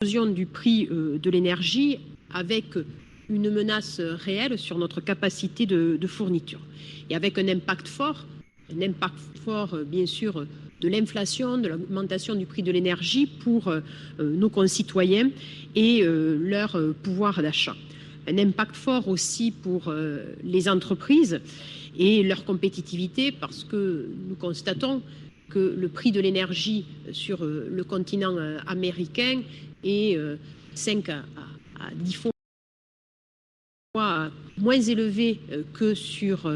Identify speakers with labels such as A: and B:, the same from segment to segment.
A: l'explosion du prix de l'énergie avec une menace réelle sur notre capacité de fourniture et avec un impact fort bien sûr de l'inflation, de l'augmentation du prix de l'énergie pour nos concitoyens et leur pouvoir d'achat. Un impact fort aussi pour les entreprises et leur compétitivité parce que nous constatons que le prix de l'énergie sur le continent américain est 5 à 10 fois moins élevé que sur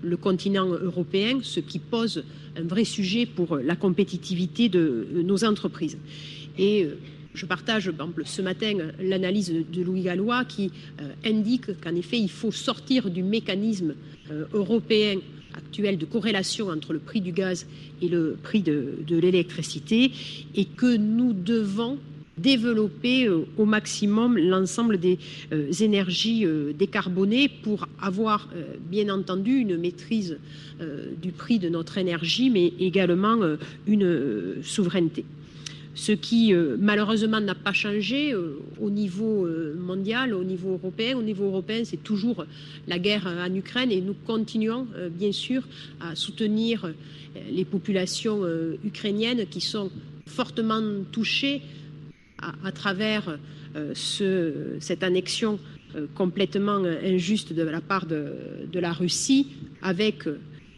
A: le continent européen, ce qui pose un vrai sujet pour la compétitivité de nos entreprises. Et je partage, par exemple, ce matin l'analyse de Louis Gallois qui indique qu'en effet, il faut sortir du mécanisme européen actuel de corrélation entre le prix du gaz et le prix de l'électricité et que nous devons développer au maximum l'ensemble des énergies décarbonées pour avoir bien entendu une maîtrise du prix de notre énergie, mais également une souveraineté. Ce qui malheureusement n'a pas changé au niveau mondial, au niveau européen. Au niveau européen, c'est toujours la guerre en Ukraine et nous continuons bien sûr à soutenir les populations ukrainiennes qui sont fortement touchées à travers cette annexion complètement injuste de la part de la Russie, avec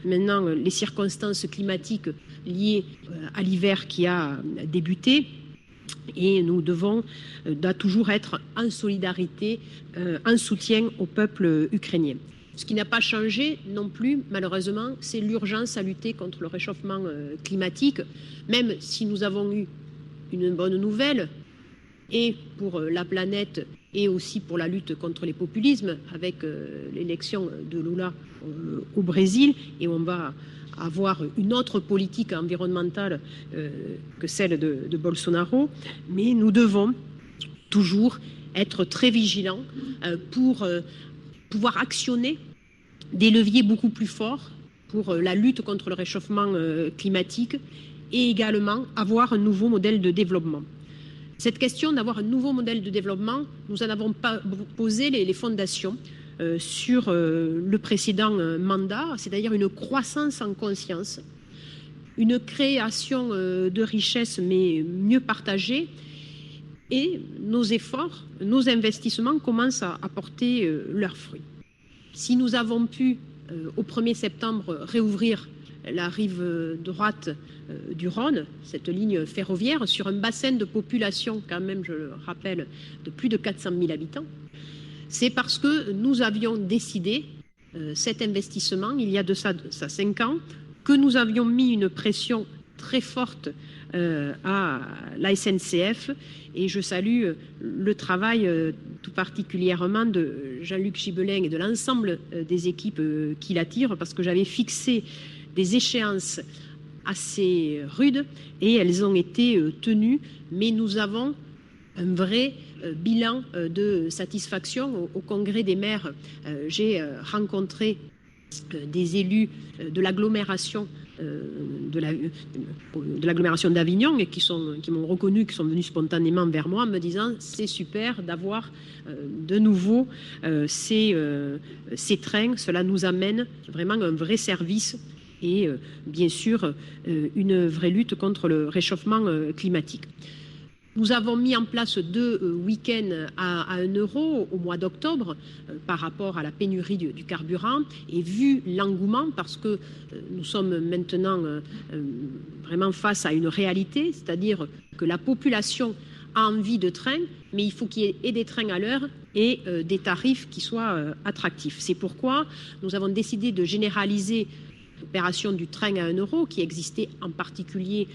A: maintenant les circonstances climatiques liées à l'hiver qui a débuté. Et nous devons toujours être en solidarité, en soutien au peuple ukrainien. Ce qui n'a pas changé non plus, malheureusement, c'est l'urgence à lutter contre le réchauffement climatique, même si nous avons eu une bonne nouvelle, et pour la planète et aussi pour la lutte contre les populismes avec l'élection de Lula au Brésil, et on va avoir une autre politique environnementale que celle de Bolsonaro, mais nous devons toujours être très vigilants pour pouvoir actionner des leviers beaucoup plus forts pour la lutte contre le réchauffement climatique et également avoir un nouveau modèle de développement. Cette question d'avoir un nouveau modèle de développement, nous en avons posé les fondations sur le précédent mandat, c'est-à-dire une croissance en conscience, une création de richesses mais mieux partagée, et nos efforts, nos investissements commencent à porter leurs fruits. Si nous avons pu au 1er septembre réouvrir la rive droite du Rhône, cette ligne ferroviaire, sur un bassin de population, quand même, je le rappelle, de plus de 400 000 habitants, c'est parce que nous avions décidé cet investissement, il y a de ça 5 ans, que nous avions mis une pression très forte à la SNCF, et je salue le travail tout particulièrement de Jean-Luc Gibelin et de l'ensemble des équipes qui l'attirent, parce que j'avais fixé des échéances assez rudes et elles ont été tenues, mais nous avons un vrai bilan de satisfaction. Au Congrès des maires, j'ai rencontré des élus de l'agglomération d'Avignon et qui m'ont reconnu, qui sont venus spontanément vers moi en me disant c'est super d'avoir de nouveau ces trains, cela nous amène vraiment un vrai service et bien sûr une vraie lutte contre le réchauffement climatique. Nous avons mis en place 2 week-ends à 1 euro au mois d'octobre par rapport à la pénurie du carburant, et vu l'engouement, parce que nous sommes maintenant vraiment face à une réalité, c'est-à-dire que la population a envie de trains, mais il faut qu'il y ait des trains à l'heure et des tarifs qui soient attractifs. C'est pourquoi nous avons décidé de généraliser l'opération du train à 1 euro qui existait en particulier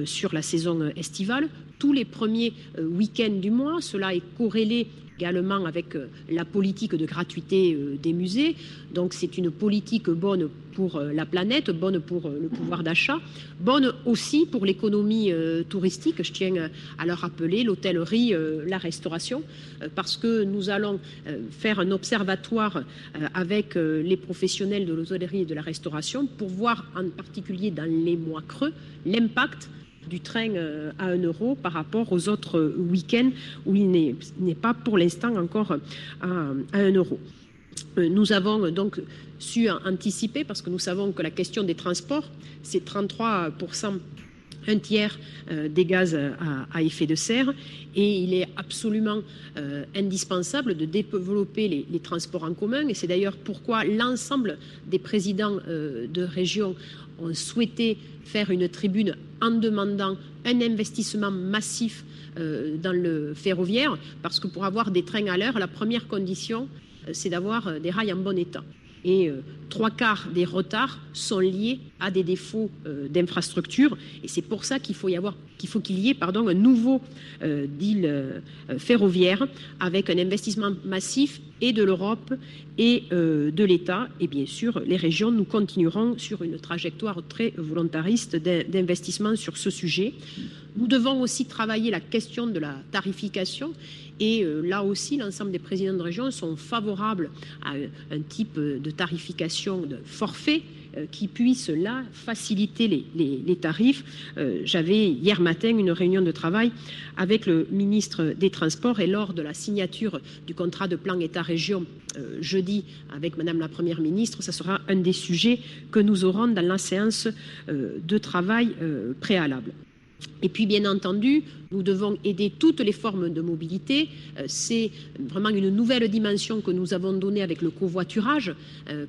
A: sur la saison estivale. Tous les premiers week-ends du mois, cela est corrélé également avec la politique de gratuité des musées. Donc c'est une politique bonne pour la planète, bonne pour le pouvoir d'achat, bonne aussi pour l'économie touristique. Je tiens à le rappeler, l'hôtellerie, la restauration, parce que nous allons faire un observatoire avec les professionnels de l'hôtellerie et de la restauration pour voir en particulier dans les mois creux l'impact du train à 1 euro par rapport aux autres week-ends où il n'est pas pour l'instant encore à 1 euro. Nous avons donc su anticiper, parce que nous savons que la question des transports, c'est 33%, un tiers des gaz à effet de serre, et il est absolument indispensable de développer les transports en commun, et c'est d'ailleurs pourquoi l'ensemble des présidents de région ont souhaité faire une tribune en demandant un investissement massif dans le ferroviaire, parce que pour avoir des trains à l'heure, la première condition, c'est d'avoir des rails en bon état. Et 3/4 des retards sont liés à des défauts d'infrastructure. Et c'est pour ça qu'il faut qu'il y ait un nouveau deal ferroviaire avec un investissement massif et de l'Europe et de l'État. Et bien sûr, les régions, nous continuerons sur une trajectoire très volontariste d'investissement sur ce sujet. Nous devons aussi travailler la question de la tarification. Et là aussi, l'ensemble des présidents de région sont favorables à un type de tarification de forfait qui puisse là faciliter les tarifs. J'avais hier matin une réunion de travail avec le ministre des Transports, et lors de la signature du contrat de plan État-région jeudi avec Madame la Première ministre, ça sera un des sujets que nous aurons dans la séance de travail préalable. Et puis, bien entendu, nous devons aider toutes les formes de mobilité. C'est vraiment une nouvelle dimension que nous avons donnée avec le covoiturage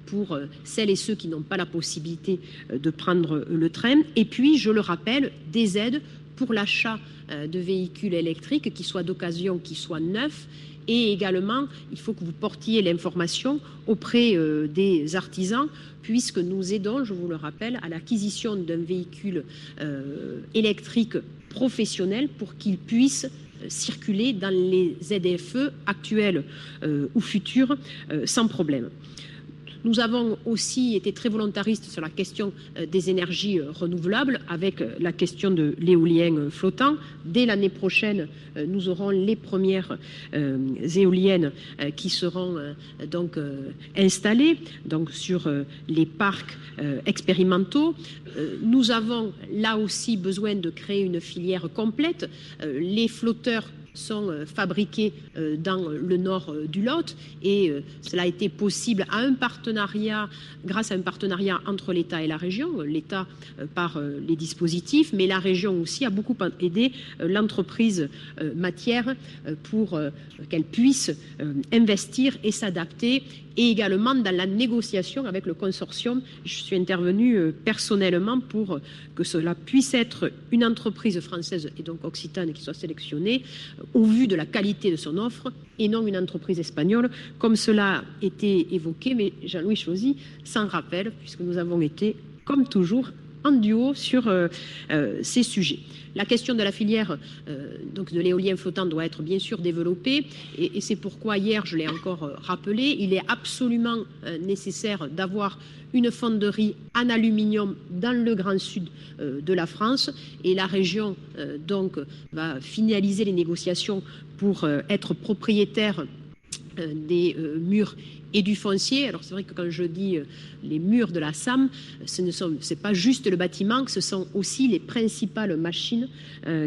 A: pour celles et ceux qui n'ont pas la possibilité de prendre le train. Et puis, je le rappelle, des aides pour l'achat de véhicules électriques, qui soient d'occasion, qui soient neufs. Et également, il faut que vous portiez l'information auprès des artisans, puisque nous aidons, je vous le rappelle, à l'acquisition d'un véhicule électrique professionnel pour qu'il puisse circuler dans les ZFE actuels ou futurs sans problème. Nous avons aussi été très volontaristes sur la question des énergies renouvelables, avec la question de l'éolien flottant. Dès l'année prochaine, nous aurons les premières éoliennes qui seront installées sur les parcs expérimentaux. Nous avons là aussi besoin de créer une filière complète. Les flotteurs sont fabriqués dans le nord du Lot, et cela a été possible grâce à un partenariat entre l'État et la région, l'État par les dispositifs, mais la région aussi a beaucoup aidé l'entreprise matière pour qu'elle puisse investir et s'adapter. Et également dans la négociation avec le consortium, je suis intervenue personnellement pour que cela puisse être une entreprise française et donc occitane qui soit sélectionnée au vu de la qualité de son offre, et non une entreprise espagnole, comme cela a été évoqué, mais Jean-Louis Chauzy s'en rappelle, puisque nous avons été, comme toujours, en duo sur ces sujets. La question de la filière de l'éolien flottant doit être bien sûr développée, et c'est pourquoi hier, je l'ai encore rappelé, il est absolument nécessaire d'avoir une fonderie en aluminium dans le Grand Sud de la France, et la région va finaliser les négociations pour être propriétaire des murs et du foncier. Alors c'est vrai que quand je dis les murs de la SAM, ce n'est pas juste le bâtiment, ce sont aussi les principales machines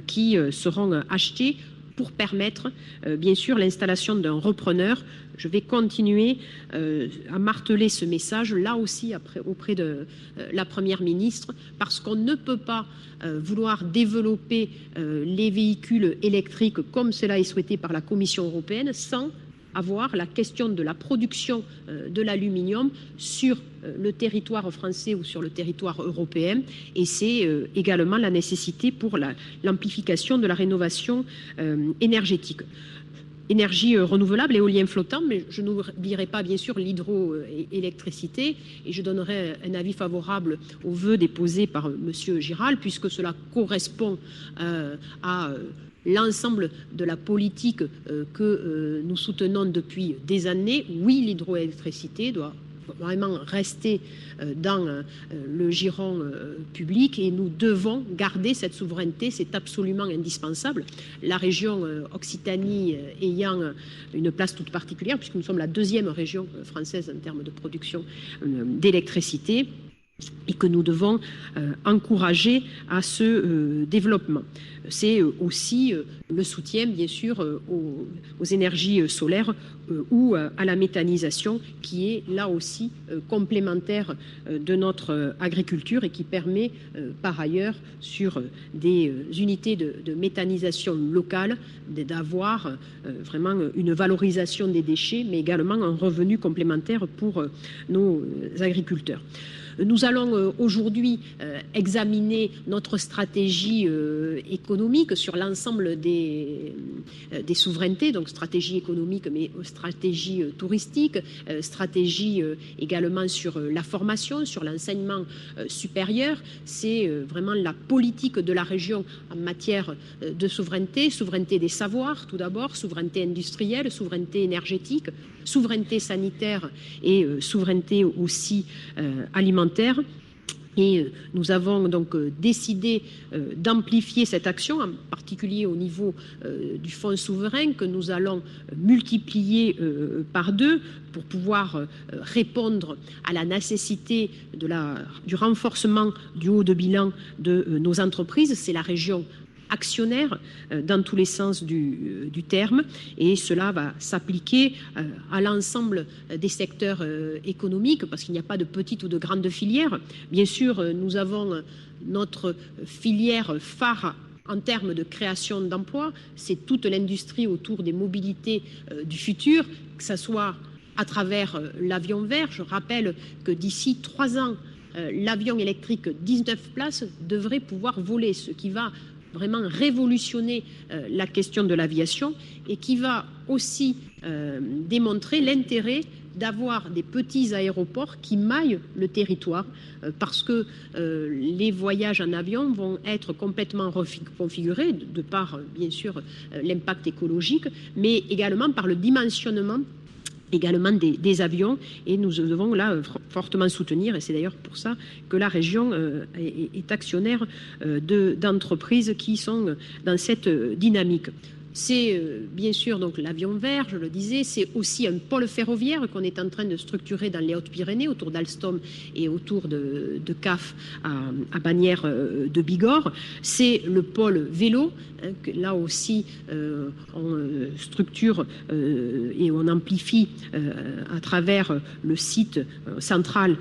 A: qui seront achetées pour permettre bien sûr l'installation d'un repreneur. Je vais continuer à marteler ce message là aussi auprès de la Première ministre, parce qu'on ne peut pas vouloir développer les véhicules électriques comme cela est souhaité par la Commission européenne sans avoir la question de la production de l'aluminium sur le territoire français ou sur le territoire européen. Et c'est également la nécessité pour l'amplification de la rénovation énergétique. Énergie renouvelable, éolien flottant, mais je n'oublierai pas bien sûr l'hydroélectricité, et je donnerai un avis favorable aux vœux déposés par M. Giral, puisque cela correspond à l'ensemble de la politique que nous soutenons depuis des années. Oui, l'hydroélectricité doit vraiment rester dans le giron public, et nous devons garder cette souveraineté, c'est absolument indispensable. La région Occitanie ayant une place toute particulière, puisque nous sommes la deuxième région française en termes de production d'électricité. et que nous devons encourager à ce développement. C'est aussi le soutien, bien sûr, aux énergies solaires ou à la méthanisation, qui est là aussi complémentaire de notre agriculture et qui permet par ailleurs, sur des unités de méthanisation locales, d'avoir vraiment une valorisation des déchets, mais également un revenu complémentaire pour nos agriculteurs. Nous allons aujourd'hui examiner notre stratégie économique sur l'ensemble des souverainetés, donc stratégie économique, mais stratégie touristique, stratégie également sur la formation, sur l'enseignement supérieur. C'est vraiment la politique de la région en matière de souveraineté, souveraineté des savoirs tout d'abord, souveraineté industrielle, souveraineté énergétique, souveraineté sanitaire et souveraineté aussi alimentaire. Et nous avons donc décidé d'amplifier cette action, en particulier au niveau du fonds souverain, que nous allons multiplier par 2 pour pouvoir répondre à la nécessité du renforcement du haut de bilan de nos entreprises. C'est la région actionnaire dans tous les sens du terme, et cela va s'appliquer à l'ensemble des secteurs économiques, parce qu'il n'y a pas de petites ou de grandes filières. Bien sûr, nous avons notre filière phare en termes de création d'emplois, c'est toute l'industrie autour des mobilités du futur, que ce soit à travers l'avion vert. Je rappelle que d'ici 3 ans, l'avion électrique 19 places devrait pouvoir voler, ce qui va vraiment révolutionner la question de l'aviation et qui va aussi démontrer l'intérêt d'avoir des petits aéroports qui maillent le territoire parce que les voyages en avion vont être complètement reconfigurés de par, bien sûr, l'impact écologique, mais également par le dimensionnement également des avions, et nous devons là fortement soutenir, et c'est d'ailleurs pour ça que la région est actionnaire d'entreprises qui sont dans cette dynamique. C'est bien sûr donc l'avion vert, je le disais, c'est aussi un pôle ferroviaire qu'on est en train de structurer dans les Hautes-Pyrénées, autour d'Alstom et autour de CAF à Bagnères de Bigorre. C'est le pôle vélo, hein, que là aussi on structure et on amplifie à travers le site central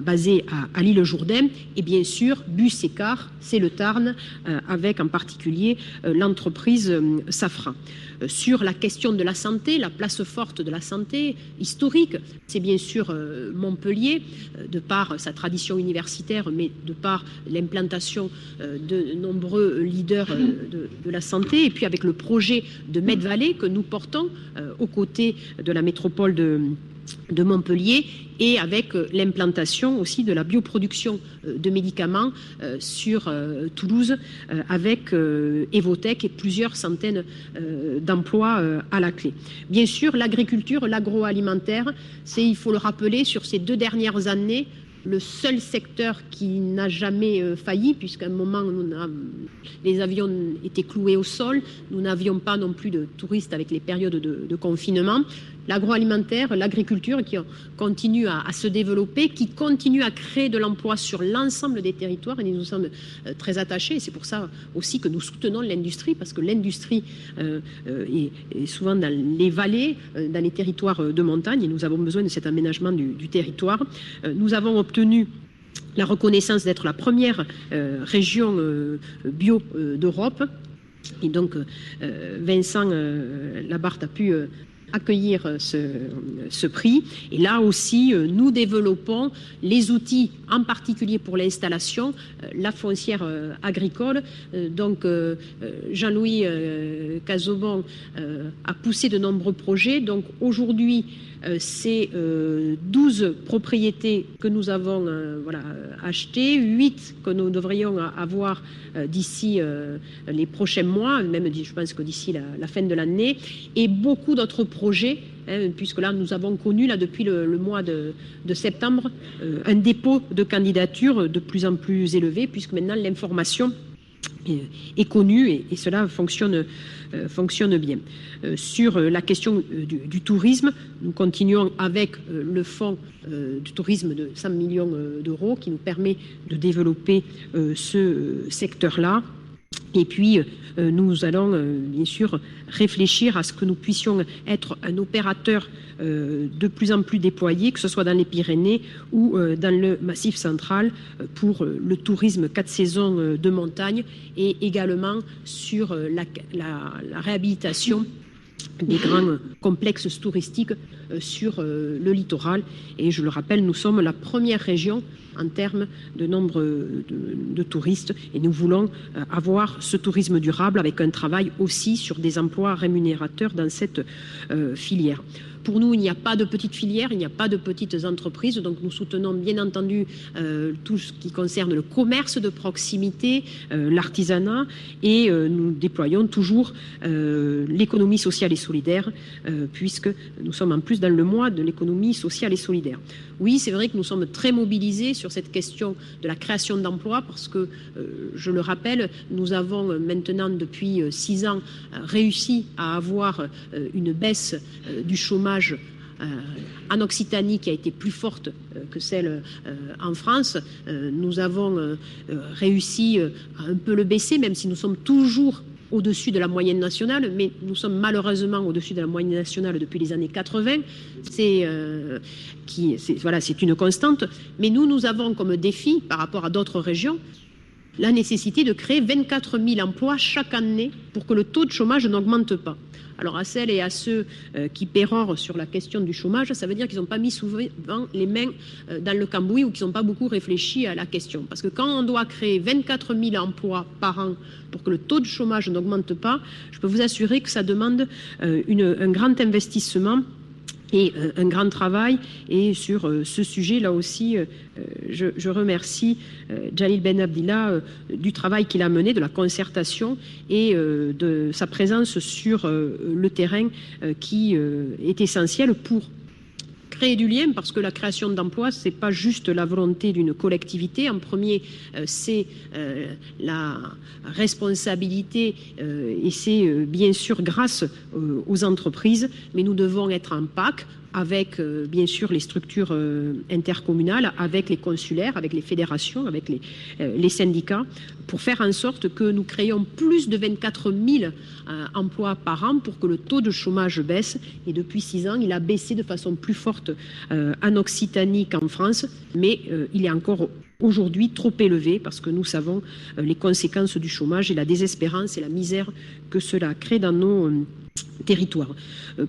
A: basé à l'île Jourdain. Et bien sûr, Bus et Car, c'est le Tarn, avec en particulier l'entreprise Safran. Sur la question de la santé, la place forte de la santé historique, c'est bien sûr Montpellier, de par sa tradition universitaire, mais de par l'implantation de nombreux leaders de la santé, et puis avec le projet de Med-Vallée que nous portons aux côtés de la métropole de Montpellier, et avec l'implantation aussi de la bioproduction de médicaments sur Toulouse, avec Evotech et plusieurs centaines d'emplois à la clé. Bien sûr, l'agriculture, l'agroalimentaire, c'est, il faut le rappeler, sur ces 2 dernières années, le seul secteur qui n'a jamais failli, puisqu'à un moment, les avions étaient cloués au sol, nous n'avions pas non plus de touristes avec les périodes de confinement. L'agroalimentaire, l'agriculture qui continue à se développer, qui continue à créer de l'emploi sur l'ensemble des territoires, et nous sommes très attachés. Et c'est pour ça aussi que nous soutenons l'industrie, parce que l'industrie est souvent dans les vallées, dans les territoires de montagne, et nous avons besoin de cet aménagement du territoire. Nous avons obtenu la reconnaissance d'être la première région bio d'Europe. Et donc, Vincent Labarthe a pu accueillir ce prix. Et là aussi, nous développons les outils, en particulier pour l'installation, la foncière agricole. Donc, Jean-Louis Cazobon a poussé de nombreux projets. Donc, aujourd'hui, c'est 12 propriétés que nous avons achetées, 8 que nous devrions avoir d'ici les prochains mois, même je pense que d'ici la fin de l'année, et beaucoup d'autres projets, puisque là nous avons connu depuis le mois de septembre un dépôt de candidatures de plus en plus élevé, puisque maintenant l'information est connu et cela fonctionne bien. Sur la question du tourisme, nous continuons avec le fonds du tourisme de 100 millions d'euros qui nous permet de développer ce secteur-là. Et puis, nous allons bien sûr réfléchir à ce que nous puissions être un opérateur de plus en plus déployé, que ce soit dans les Pyrénées ou dans le Massif central, pour le tourisme 4 saisons de montagne et également sur la réhabilitation des grands complexes touristiques sur le littoral. Et je le rappelle, nous sommes la première région en termes de nombre de touristes et nous voulons avoir ce tourisme durable avec un travail aussi sur des emplois rémunérateurs dans cette filière. Pour nous, il n'y a pas de petites filières, il n'y a pas de petites entreprises, donc nous soutenons bien entendu tout ce qui concerne le commerce de proximité, l'artisanat, et nous déployons toujours l'économie sociale et solidaire, puisque nous sommes en plus dans le mois de l'économie sociale et solidaire. Oui, c'est vrai que nous sommes très mobilisés sur cette question de la création d'emplois, parce que, je le rappelle, nous avons maintenant depuis 6 ans réussi à avoir une baisse du chômage en Occitanie qui a été plus forte que celle en France. Nous avons réussi à un peu le baisser, même si nous sommes toujours au-dessus de la moyenne nationale, mais nous sommes malheureusement au-dessus de la moyenne nationale depuis les années 80. C'est une constante. Mais nous avons comme défi, par rapport à d'autres régions, la nécessité de créer 24 000 emplois chaque année pour que le taux de chômage n'augmente pas. Alors à celles et à ceux qui pérorent sur la question du chômage, ça veut dire qu'ils n'ont pas mis souvent les mains dans le cambouis ou qu'ils n'ont pas beaucoup réfléchi à la question. Parce que quand on doit créer 24 000 emplois par an pour que le taux de chômage n'augmente pas, je peux vous assurer que ça demande un grand investissement et un grand travail. Et sur ce sujet, là aussi, je remercie Jalil Ben Abdillah du travail qu'il a mené, de la concertation et de sa présence sur le terrain qui est essentielle pour créer du lien, parce que la création d'emplois, ce n'est pas juste la volonté d'une collectivité. En premier, c'est la responsabilité et c'est bien sûr grâce aux entreprises, mais nous devons être en PAC avec bien sûr les structures intercommunales, avec les consulaires, avec les fédérations, avec les syndicats, pour faire en sorte que nous créions plus de 24 000 emplois par an pour que le taux de chômage baisse. Et depuis 6 ans, il a baissé de façon plus forte en Occitanie qu'en France, mais il est encore aujourd'hui trop élevé parce que nous savons les conséquences du chômage et la désespérance et la misère que cela crée dans nos territoires.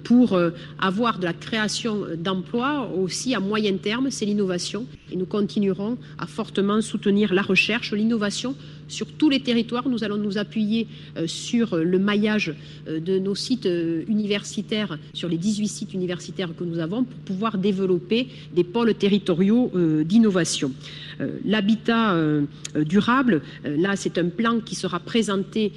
A: Pour avoir de la création d'emplois aussi à moyen terme, c'est l'innovation, et nous continuerons à fortement soutenir la recherche, l'innovation sur tous les territoires. Nous allons nous appuyer sur le maillage de nos sites universitaires, sur les 18 sites universitaires que nous avons, pour pouvoir développer des pôles territoriaux d'innovation. L'habitat durable, là c'est un plan qui sera présenté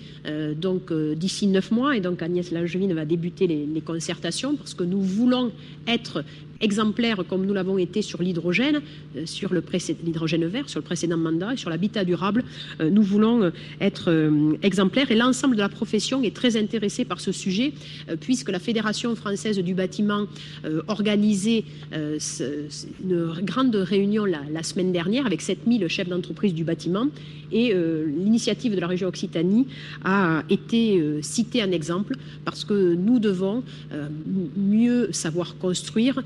A: d'ici 9 mois, et donc Agnès Langevin va débuter les concertations, parce que nous voulons être exemplaires comme nous l'avons été sur l'hydrogène, sur l'hydrogène vert, sur le précédent mandat, et sur l'habitat durable. Nous voulons être exemplaires, et l'ensemble de la profession est très intéressée par ce sujet, puisque la Fédération française du bâtiment organisait une grande réunion la semaine dernière avec 7000 chefs d'entreprise du bâtiment, et l'initiative de la région Occitanie a été citée en exemple, parce que nous devons mieux savoir construire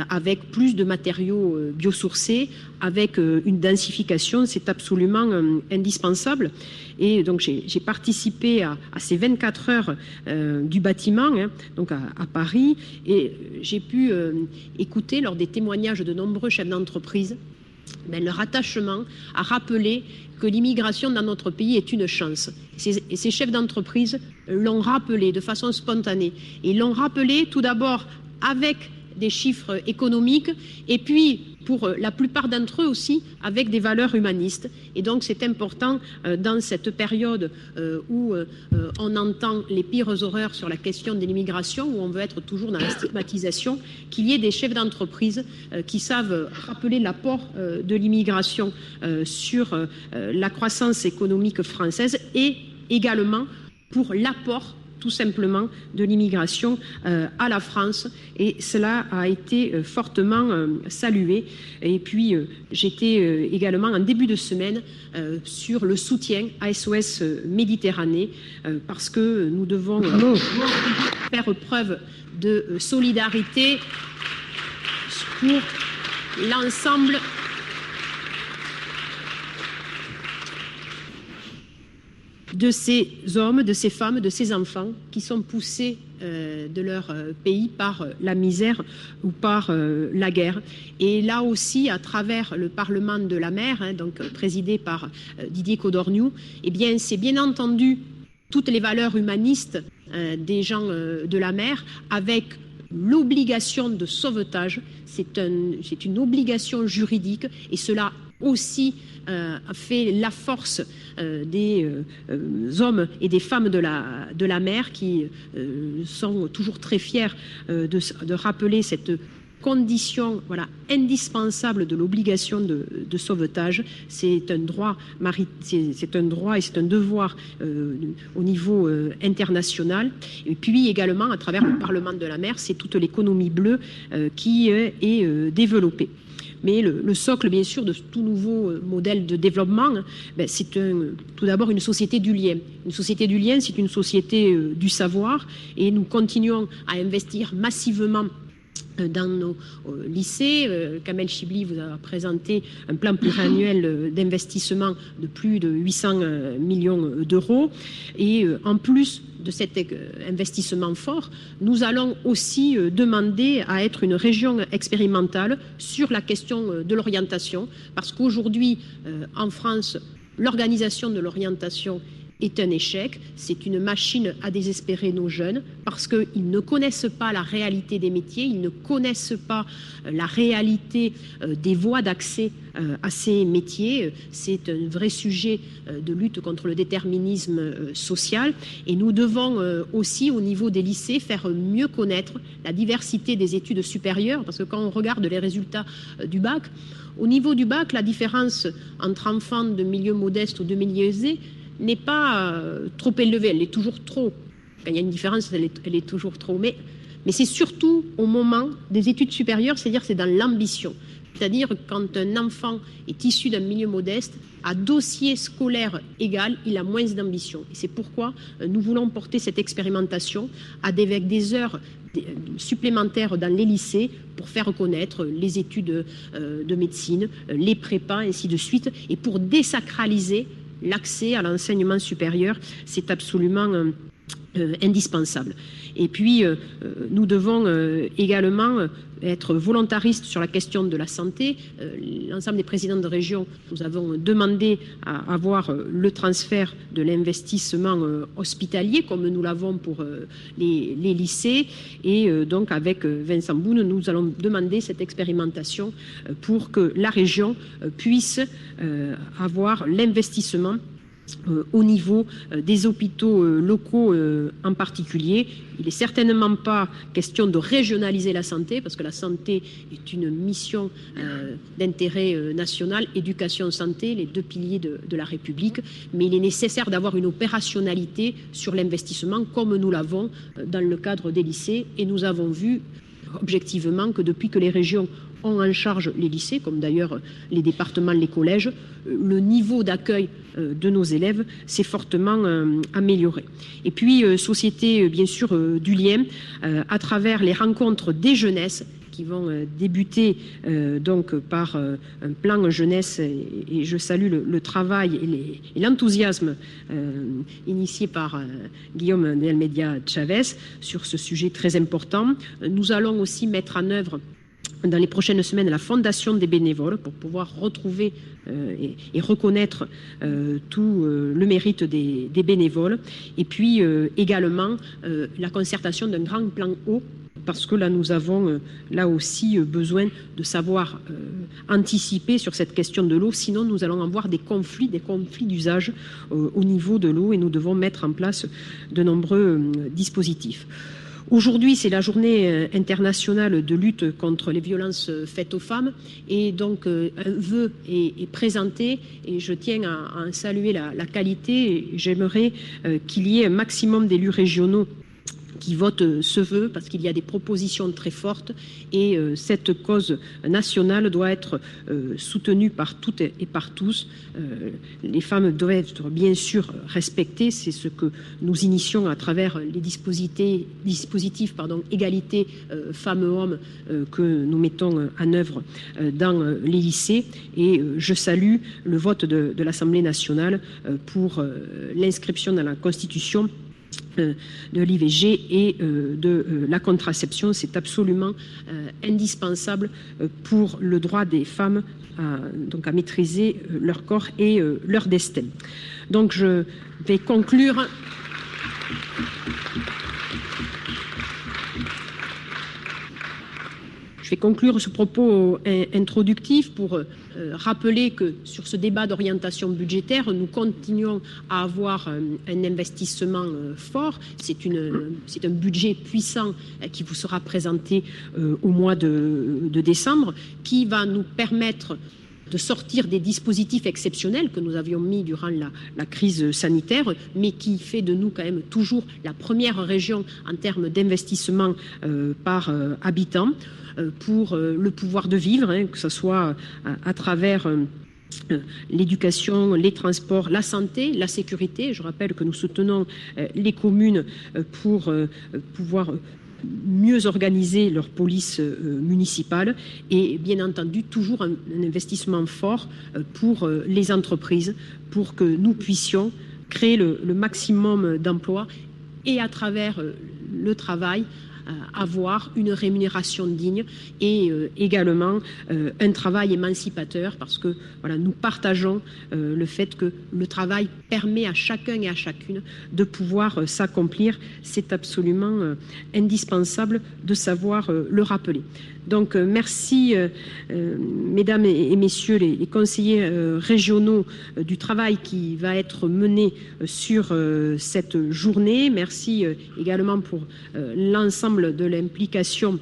A: avec plus de matériaux biosourcés, avec une densification, c'est absolument indispensable. Et donc j'ai participé à ces 24 heures du bâtiment, donc à Paris, et j'ai pu écouter lors des témoignages de nombreux chefs d'entreprise leur attachement à rappeler que l'immigration dans notre pays est une chance. Et ces chefs d'entreprise l'ont rappelé de façon spontanée. Et l'ont rappelé tout d'abord avec des chiffres économiques, et puis pour la plupart d'entre eux aussi avec des valeurs humanistes. Et donc c'est important dans cette période où on entend les pires horreurs sur la question de l'immigration, où on veut être toujours dans la stigmatisation, qu'il y ait des chefs d'entreprise qui savent rappeler l'apport de l'immigration sur la croissance économique française, et également pour l'apport tout simplement de l'immigration à la France, et cela a été fortement salué. Et puis j'étais également en début de semaine sur le soutien à SOS Méditerranée, parce que nous devons faire preuve de solidarité pour l'ensemble de ces hommes, de ces femmes, de ces enfants qui sont poussés de leur pays par la misère ou par la guerre. Et là aussi, à travers le Parlement de la mer, donc présidé par Didier Codorniou, eh bien, c'est bien entendu toutes les valeurs humanistes des gens de la mer, avec l'obligation de sauvetage. C'est une obligation juridique, et cela aussi a fait la force des hommes et des femmes de la mer, qui sont toujours très fiers de rappeler cette condition, voilà, indispensable de l'obligation de sauvetage. C'est un droit c'est un droit et c'est un devoir au niveau international. Et puis également, à travers le Parlement de la mer, c'est toute l'économie bleue qui est développée. Mais le socle, bien sûr, de tout nouveau modèle de développement, c'est tout d'abord une société du lien. Une société du lien, c'est une société du savoir, et nous continuons à investir massivement dans nos lycées. Kamel Chibli vous a présenté un plan pluriannuel d'investissement de plus de 800 millions d'euros. Et en plus de cet investissement fort, nous allons aussi demander à être une région expérimentale sur la question de l'orientation, parce qu'aujourd'hui, en France, l'organisation de l'orientation est un échec. C'est une machine à désespérer nos jeunes, parce qu'ils ne connaissent pas la réalité des métiers, ils ne connaissent pas la réalité des voies d'accès à ces métiers. C'est un vrai sujet de lutte contre le déterminisme social, et nous devons aussi, au niveau des lycées, faire mieux connaître la diversité des études supérieures, parce que quand on regarde les résultats du bac, au niveau du bac, la différence entre enfants de milieux modestes ou de milieux aisés n'est pas trop élevée, elle est toujours trop. Quand il y a une différence, elle est toujours trop. Mais c'est surtout au moment des études supérieures, c'est-à-dire c'est dans l'ambition. C'est-à-dire quand un enfant est issu d'un milieu modeste, à dossier scolaire égal, il a moins d'ambition. Et c'est pourquoi nous voulons porter cette expérimentation avec des heures supplémentaires dans les lycées pour faire connaître les études de médecine, les prépas, ainsi de suite, et pour désacraliser l'accès à l'enseignement supérieur. C'est absolument indispensable. Et puis, nous devons également être volontaristes sur la question de la santé. L'ensemble des présidents de région, nous avons demandé à avoir le transfert de l'investissement hospitalier, comme nous l'avons pour les lycées. Et donc, avec Vincent Boune, nous allons demander cette expérimentation pour que la région puisse avoir l'investissement au niveau des hôpitaux locaux en particulier. Il n'est certainement pas question de régionaliser la santé, parce que la santé est une mission d'intérêt national, éducation, santé, les deux piliers de la République, mais il est nécessaire d'avoir une opérationnalité sur l'investissement, comme nous l'avons dans le cadre des lycées, et nous avons vu objectivement que depuis que les régions ont en charge les lycées, comme d'ailleurs les départements, les collèges, le niveau d'accueil de nos élèves s'est fortement amélioré. Et puis, société, bien sûr, du lien, à travers les rencontres des jeunesses, qui vont débuter donc par un plan jeunesse, et je salue le travail et l'enthousiasme initié par Guillaume de Almeida Chavez sur ce sujet très important. Nous allons aussi mettre en œuvre dans les prochaines semaines la fondation des bénévoles pour pouvoir retrouver et reconnaître tout le mérite des bénévoles. Et puis également la concertation d'un grand plan eau parce que là, nous avons là aussi besoin de savoir anticiper sur cette question de l'eau, sinon nous allons avoir des conflits d'usage au niveau de l'eau, et nous devons mettre en place de nombreux dispositifs. Aujourd'hui, c'est la journée internationale de lutte contre les violences faites aux femmes, et donc un vœu est présenté, et je tiens à saluer la qualité. J'aimerais qu'il y ait un maximum d'élus régionaux qui votent ce vœu, parce qu'il y a des propositions très fortes, et cette cause nationale doit être soutenue par toutes et par tous. Les femmes doivent être bien sûr respectées, c'est ce que nous initions à travers les dispositifs égalité femmes-hommes que nous mettons en œuvre dans les lycées, et je salue le vote de l'Assemblée nationale pour l'inscription dans la Constitution de l'IVG et de la contraception. C'est absolument indispensable pour le droit des femmes à maîtriser leur corps et leur destin. Donc je vais conclure. Je vais conclure ce propos introductif pour rappeler que sur ce débat d'orientation budgétaire, nous continuons à avoir un investissement fort. C'est un budget puissant qui vous sera présenté au mois de décembre, qui va nous permettre de sortir des dispositifs exceptionnels que nous avions mis durant la crise sanitaire, mais qui fait de nous quand même toujours la première région en termes d'investissement par habitant pour le pouvoir de vivre, que ce soit à travers l'éducation, les transports, la santé, la sécurité. Je rappelle que nous soutenons les communes pour pouvoir mieux organiser leur police municipale, et bien entendu toujours un investissement fort pour les entreprises, pour que nous puissions créer le maximum d'emplois, et à travers le travail avoir une rémunération digne, et également un travail émancipateur, parce que voilà, nous partageons le fait que le travail permet à chacun et à chacune de pouvoir s'accomplir. C'est absolument indispensable de savoir le rappeler. Donc merci mesdames et messieurs les conseillers régionaux du travail qui va être mené sur cette journée. Merci également pour l'ensemble de l'implication,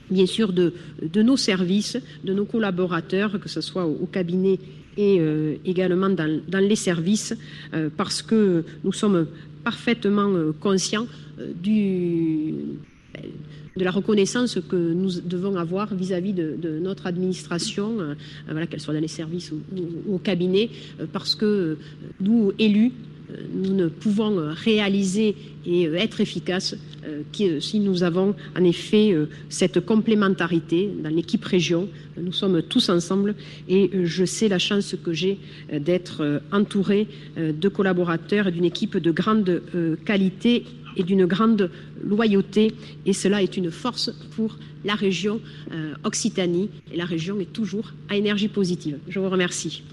A: bien sûr, de nos services, de nos collaborateurs, que ce soit au cabinet et également dans les services, parce que nous sommes parfaitement conscients de la reconnaissance que nous devons avoir vis-à-vis de notre administration, voilà, qu'elle soit dans les services ou au cabinet, parce que nous, élus, nous ne pouvons réaliser et être efficaces que si nous avons en effet cette complémentarité dans l'équipe région. Nous sommes tous ensemble, et je sais la chance que j'ai d'être entouré de collaborateurs et d'une équipe de grande qualité et d'une grande loyauté, et cela est une force pour la région Occitanie, et la région est toujours à énergie positive. Je vous remercie.